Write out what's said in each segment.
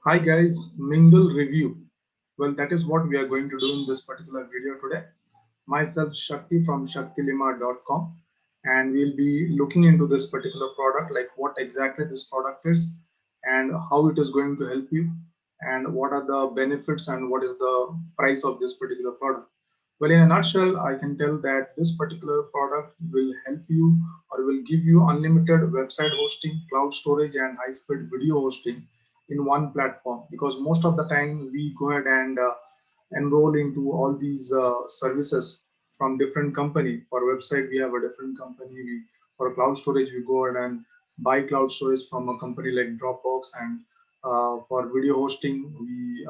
Hi guys, Mingle review. Well, that is what we are going to do in this particular video today. Myself, Shakti from shaktilima.com, and we'll be looking into this particular product, like what exactly this product is and how it is going to help you, and what are the benefits and what is the price of this particular product. Well, in a nutshell, I can tell that this particular product will help you or will give you unlimited website hosting, cloud storage, and high speed video hosting in one platform, because most of the time we go ahead and enroll into all these services from different company. For website we have a different company, for cloud storage we go ahead and buy cloud storage from a company like Dropbox, and for video hosting we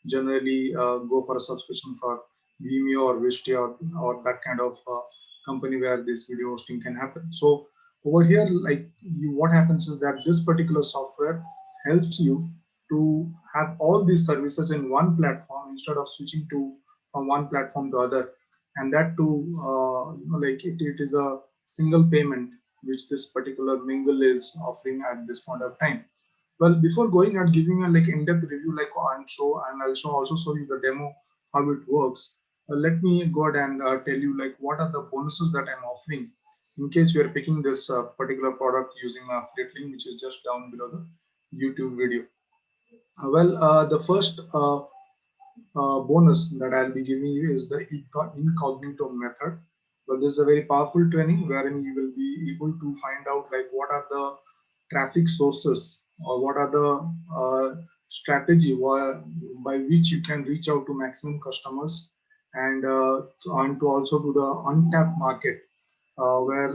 generally go for a subscription for Vimeo or Wistia, or that kind of company where this video hosting can happen. So over here, like what happens is that this particular software helps you to have all these services in one platform instead of switching to from one platform to other, and that too, like it is a single payment which this particular Mingle is offering at this point of time. Well, before going and giving a like in-depth review, like on show, and also show you the demo how it works. Let me go ahead and tell you like what are the bonuses that I'm offering in case you are picking this particular product using a affiliate link, which is just down below the YouTube video. The first bonus that I'll be giving you is the incognito method. Well, this is a very powerful training wherein you will be able to find out like what are the traffic sources or what are the strategy by which you can reach out to maximum customers, and to also to the untapped market where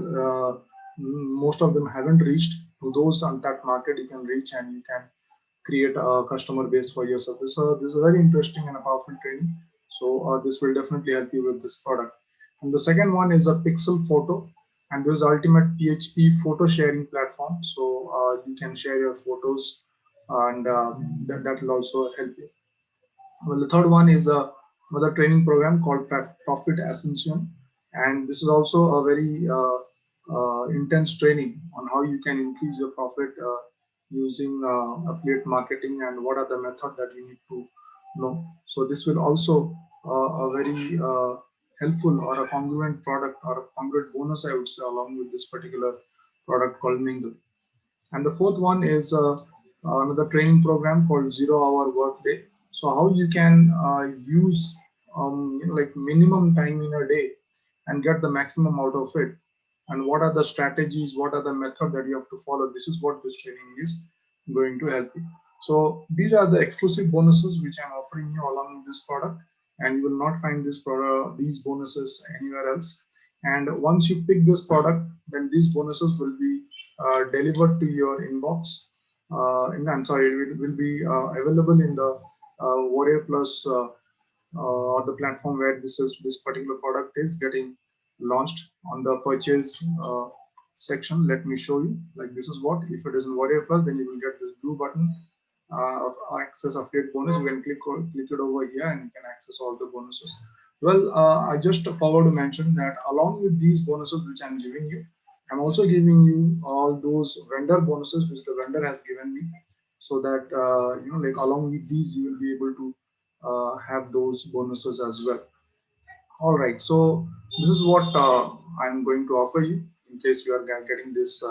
most of them haven't reached. To those untapped market you can reach, and you can create a customer base for yourself. This is a very interesting and a powerful training. So this will definitely help you with this product. And the second one is a Pixel Photo, and this is ultimate PHP photo sharing platform. So you can share your photos, and that will also help you. Well, the third one is another training program called Profit Ascension, and this is also a very intense training on how you can increase your profit using affiliate marketing, and what are the method that you need to know. So this will also a very helpful or a congruent product or a congruent bonus, I would say, along with this particular product called Mingle. And the fourth one is another training program called Zero Hour Workday. So how you can use like minimum time in a day and get the maximum out of it, and what are the strategies, what are the method that you have to follow. This is what this training is going to help you. So these are the exclusive bonuses which I'm offering you along with this product, and you will not find this product, these bonuses anywhere else. And once you pick this product, then these bonuses will be delivered to your inbox. I'm sorry, it will be available in the Warrior Plus or the platform where this particular product is getting launched on the purchase section. Let me show you. Like this is what, if it is in Warrior Plus, then you will get this blue button of access affiliate bonus. You can click it over here, and you can access all the bonuses. Well, I just forgot to mention that along with these bonuses which I'm giving you, I'm also giving you all those vendor bonuses which the vendor has given me, so that like along with these you will be able to have those bonuses as well. All right, so this is what I'm going to offer you in case you are getting this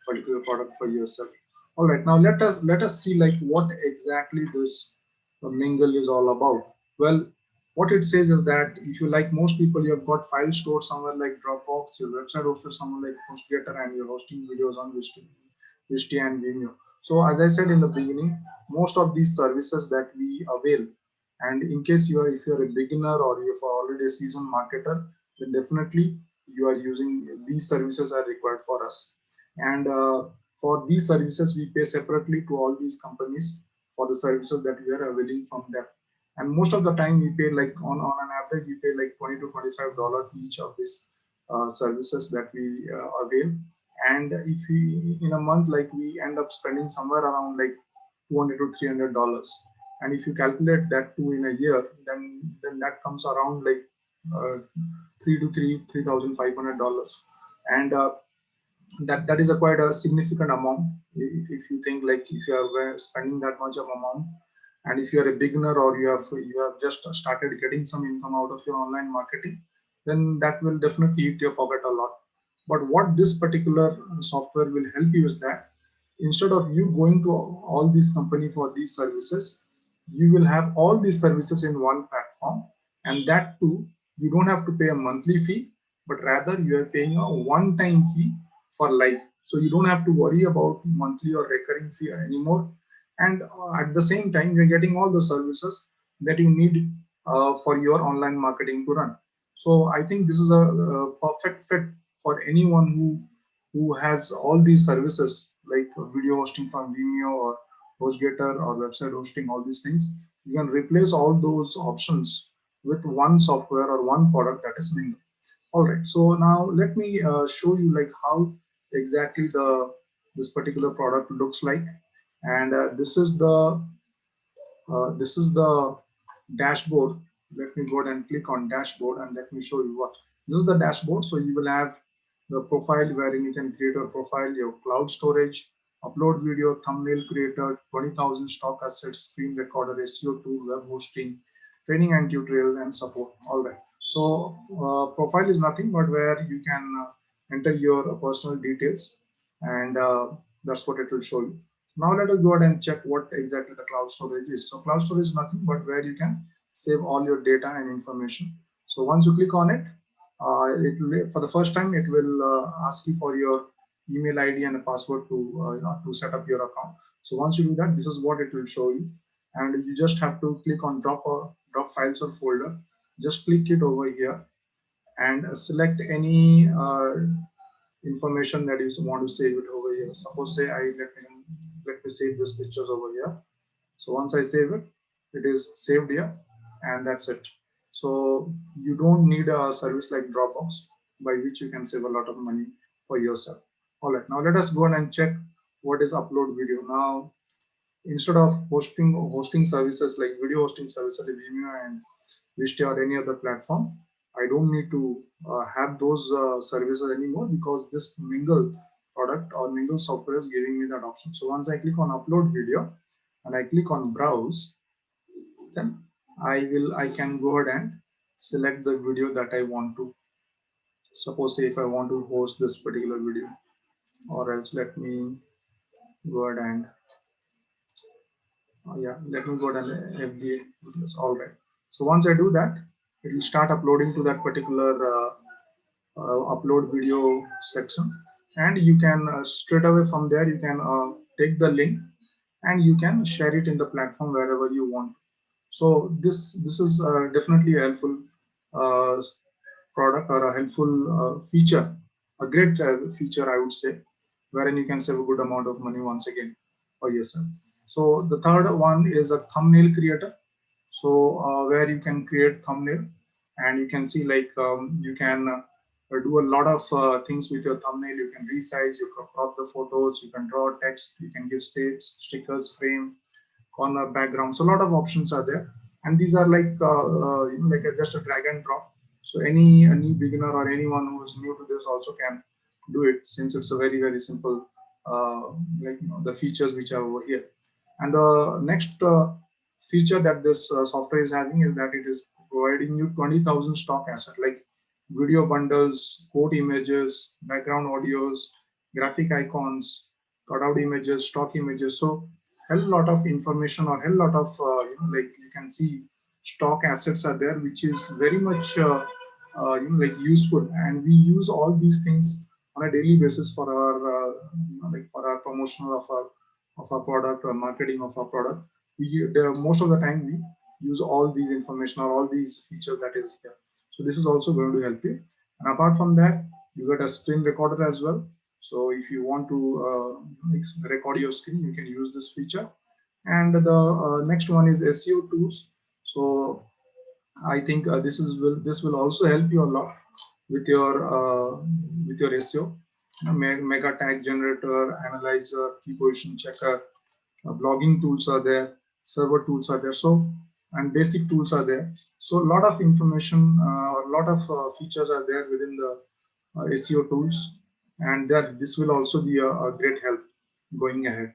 particular product for yourself. All right, now let us see like what exactly this Mingle is all about. Well, what it says is that if you, like most people, you have got file stored somewhere like Dropbox, your website hosted somewhere like HostGator, and you're hosting videos on Wistia and Vimeo. So as I said in the beginning, most of these services that we avail, and in case you are, if you are a beginner or if you are already a seasoned marketer, then definitely you are using these services are required for us. And for these services, we pay separately to all these companies for the services that we are availing from them. And most of the time, we pay like on an average, we pay like 20 to $25 each of these services that we avail. And if we in a month, like we end up spending somewhere around like 200 to $300, and if you calculate that too in a year, then that comes around like uh, three to three $3,500. And that is a quite a significant amount. If you think like if you are spending that much of amount, and if you are a beginner or you have just started getting some income out of your online marketing, then that will definitely hit your pocket a lot. But what this particular software will help you is that instead of you going to all these company for these services, you will have all these services in one platform, and that too, you don't have to pay a monthly fee, but rather you are paying a one-time fee for life. So you don't have to worry about monthly or recurring fee anymore. And at the same time, you're getting all the services that you need for your online marketing to run. So I think this is a perfect fit for anyone who has all these services like video hosting from Vimeo or HostGator or website hosting, all these things. You can replace all those options with one software or one product, that is Mingo. All right, so now let me show you like how exactly the this particular product looks like. And this is the dashboard. Let me go ahead and click on dashboard and let me show you what this is the dashboard. So you will have the profile wherein you can create a profile, your cloud storage, upload video, thumbnail creator, 20,000 stock assets, screen recorder, SEO tool, web hosting, training and tutorial, and support. All right. So profile is nothing but where you can enter your personal details, and that's what it will show you. Now let us go ahead and check what exactly the cloud storage is. So cloud storage is nothing but where you can save all your data and information. So once you click on it, it will, for the first time, it will ask you for your email ID and a password to to set up your account. So once you do that, this is what it will show you, and you just have to click on drop files or folder. Just click it over here and select any information that you want to save it over here. Suppose say let me save this pictures over here. So once I save it, it is saved here, and that's it. So you don't need a service like Dropbox by which you can save a lot of money for yourself. All right, now let us go and check what is upload video. Now instead of hosting services like video hosting services like Vimeo and Vista or any other platform, I don't need to have those services anymore, because this Mingle product or Mingle software is giving me that option. So once I click on upload video and I click on browse, then I can go ahead and select the video that I want to. Suppose say if I want to host this particular video, or else let me go ahead and yeah, let me go ahead and FBA videos. All right. So once I do that, it will start uploading to that particular upload video section, and you can straight away from there you can take the link and you can share it in the platform wherever you want. So this is definitely a helpful uh, product or a helpful feature, a great feature I would say, wherein you can save a good amount of money once again for yourself. So the third one is a thumbnail creator. So where you can create thumbnail, and you can see like you can do a lot of things with your thumbnail. You can resize, you can crop the photos, you can draw text, you can give shapes, stickers, frame, corner, background. So a lot of options are there, and these are like like just a drag and drop. So any beginner or anyone who is new to this also can do it, since it's a very simple like the features which are over here. And the next feature that this software is having is that it is providing you 20,000 stock asset like video bundles, quote images, background audios, graphic icons, cutout images, stock images. So hell lot of information or hell lot of like you can see stock assets are there, which is very much like useful, and we use all these things on a daily basis for our like for our promotional of our product or marketing of our product. Most of the time we use all these information or all these features that is here. So this is also going to help you. And apart from that, you get a screen recorder as well. So if you want to record your screen, you can use this feature. And the next one is SEO tools. So I think this will also help you a lot with your SEO. Mega tag generator, analyzer, key position checker, blogging tools are there, server tools are there. So and basic tools are there. So a lot of information, a lot of features are there within the SEO tools. and that this will also be a great help going ahead.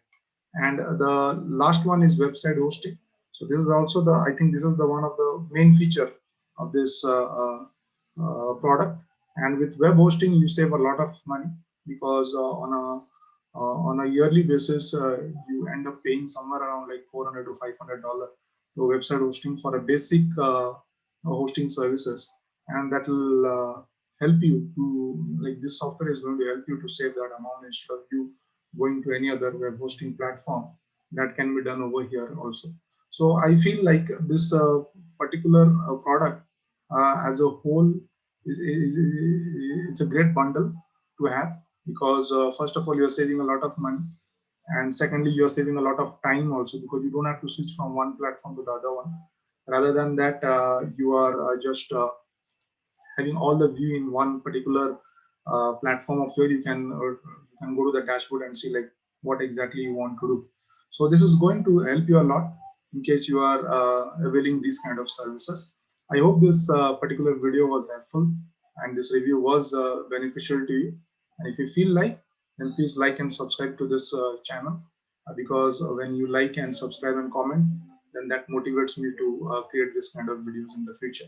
And the last one is website hosting. So this is also the, I think this is the one of the main feature of this product. And with web hosting, you save a lot of money, because on a yearly basis, you end up paying somewhere around like $400 to $500 to website hosting for a basic hosting services, and that will help you to, like, this software is going to help you to save that amount instead of you going to any other web hosting platform. That can be done over here also. So I feel like this particular product as a whole is it's a great bundle to have, because first of all, you're saving a lot of money, and secondly, you're saving a lot of time also, because you don't have to switch from one platform to the other one. Rather than that, you are just having all the view in one particular platform, of where you can go to the dashboard and see like what exactly you want to do. So this is going to help you a lot in case you are availing these kind of services. I hope this particular video was helpful and this review was beneficial to you. And if you feel like, then please like and subscribe to this channel, because when you like and subscribe and comment, then that motivates me to create this kind of videos in the future.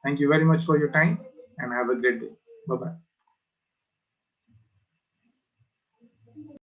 Thank you very much for your time and have a great day. Bye bye.